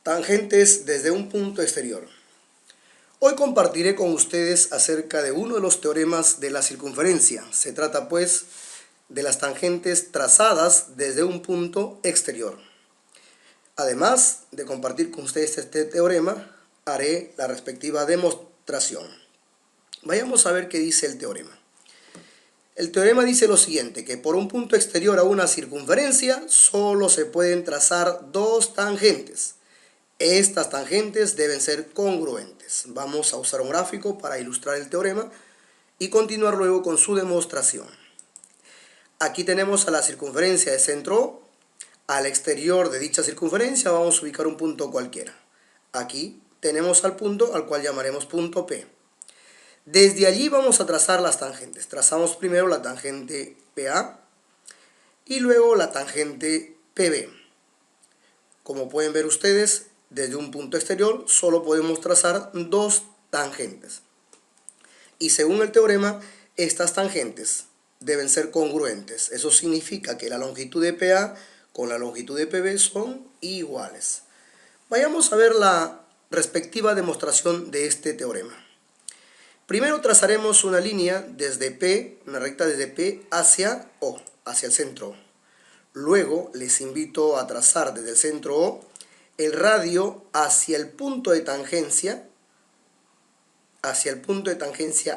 Tangentes desde un punto exterior. Hoy compartiré con ustedes acerca de uno de los teoremas de la circunferencia. Se trata pues de las tangentes trazadas desde un punto exterior. Además de compartir con ustedes este teorema, haré la respectiva demostración. Vayamos a ver qué dice el teorema. El teorema dice lo siguiente, que por un punto exterior a una circunferencia solo se pueden trazar dos tangentes. Estas tangentes deben ser congruentes. Vamos a usar un gráfico para ilustrar el teorema y continuar luego con su demostración. Aquí tenemos a la circunferencia de centro O. Al exterior de dicha circunferencia vamos a ubicar un punto cualquiera. Aquí tenemos al punto al cual llamaremos punto P. Desde allí vamos a trazar las tangentes. Trazamos primero la tangente PA y luego la tangente PB. Como pueden ver ustedes, desde un punto exterior solo podemos trazar dos tangentes. Y según el teorema, estas tangentes deben ser congruentes. Eso significa que la longitud de PA con la longitud de PB son iguales. Vayamos a ver la respectiva demostración de este teorema. Primero trazaremos una línea desde P, una recta desde P hacia O, hacia el centro O. Luego les invito a trazar desde el centro O el radio hacia el punto de tangencia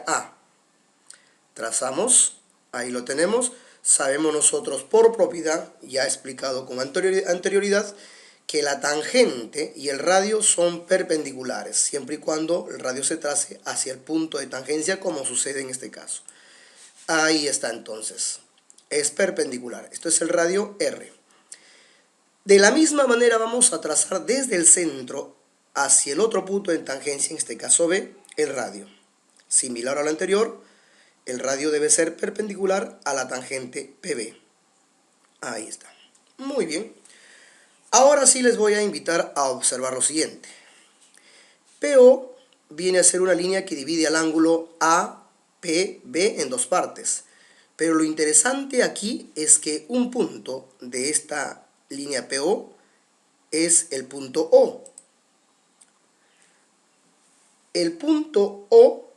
A. Trazamos, ahí lo tenemos. Sabemos nosotros por propiedad, ya explicado con anterioridad, que la tangente y el radio son perpendiculares, siempre y cuando el radio se trace hacia el punto de tangencia, como sucede en este caso. Ahí está entonces, es perpendicular. Esto es el radio R. De la misma manera vamos a trazar desde el centro hacia el otro punto de tangencia, en este caso B, el radio. Similar al anterior, el radio debe ser perpendicular a la tangente PB. Ahí está. Muy bien. Ahora sí les voy a invitar a observar lo siguiente. PO viene a ser una línea que divide al ángulo APB en dos partes. Pero lo interesante aquí es que un punto de esta línea PO es el punto O. El punto O,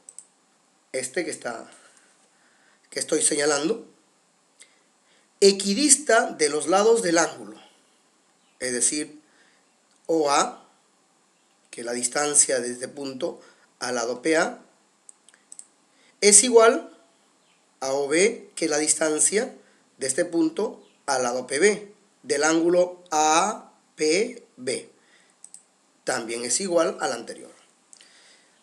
este que estoy señalando, equidista de los lados del ángulo. Es decir, OA, que la distancia de este punto al lado PA, es igual a OB, que la distancia de este punto al lado PB, del ángulo APB. También es igual al anterior.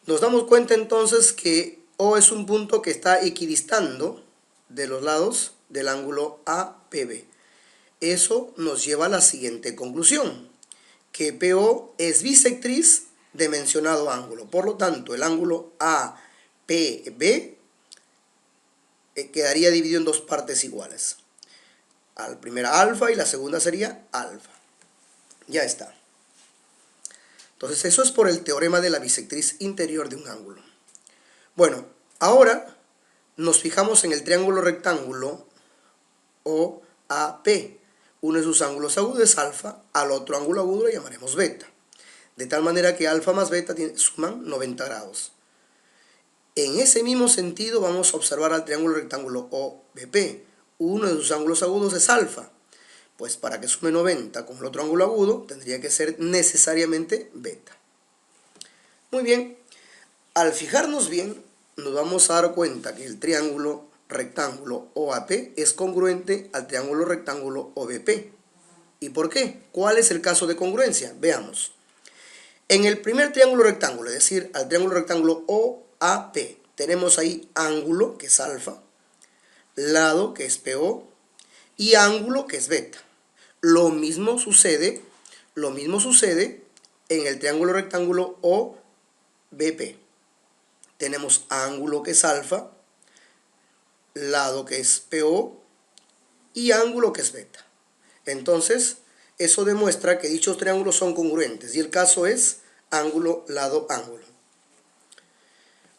Nos damos cuenta entonces que O es un punto que está equidistando de los lados del ángulo APB. Eso nos lleva a la siguiente conclusión, que PO es bisectriz de mencionado ángulo. Por lo tanto, el ángulo APB quedaría dividido en dos partes iguales. La primera alfa y la segunda sería alfa. Ya está. Entonces eso es por el teorema de la bisectriz interior de un ángulo. Bueno, ahora nos fijamos en el triángulo rectángulo OAP. Uno de sus ángulos agudos es alfa, al otro ángulo agudo le llamaremos beta. De tal manera que alfa más beta suman 90 grados. En ese mismo sentido vamos a observar al triángulo rectángulo OBP. Uno de sus ángulos agudos es alfa. Pues para que sume 90 con el otro ángulo agudo, tendría que ser necesariamente beta. Muy bien, al fijarnos bien, nos vamos a dar cuenta que el triángulo rectángulo OAP es congruente al triángulo rectángulo OBP. ¿Y por qué? ¿Cuál es el caso de congruencia? Veamos. En el primer triángulo rectángulo, es decir, al triángulo rectángulo OAP, tenemos ahí ángulo, que es alfa, lado, que es PO, y ángulo, que es beta. Lo mismo sucede en el triángulo rectángulo OBP. Tenemos ángulo, que es alfa, lado, que es PO, y ángulo, que es beta. Entonces, eso demuestra que dichos triángulos son congruentes, y el caso es ángulo, lado, ángulo.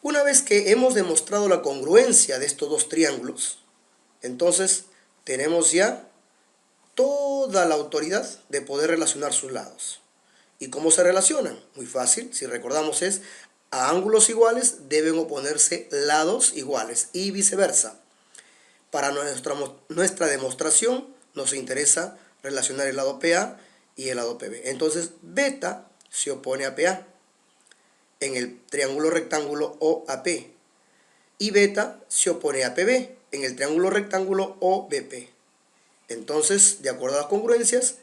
Una vez que hemos demostrado la congruencia de estos dos triángulos, entonces tenemos ya toda la autoridad de poder relacionar sus lados. ¿Y cómo se relacionan? Muy fácil, si recordamos es a ángulos iguales deben oponerse lados iguales y viceversa. Para nuestra demostración nos interesa relacionar el lado PA y el lado PB. Entonces, beta se opone a PA en el triángulo rectángulo OAP y beta se opone a PB en el triángulo rectángulo OBP. Entonces, de acuerdo a las congruencias,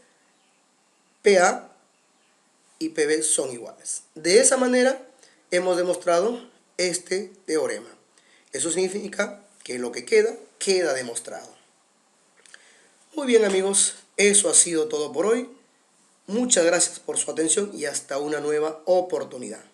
PA y PB son iguales. De esa manera hemos demostrado este teorema. Eso significa que lo que queda demostrado. Muy bien, amigos, eso ha sido todo por hoy. Muchas gracias por su atención y hasta una nueva oportunidad.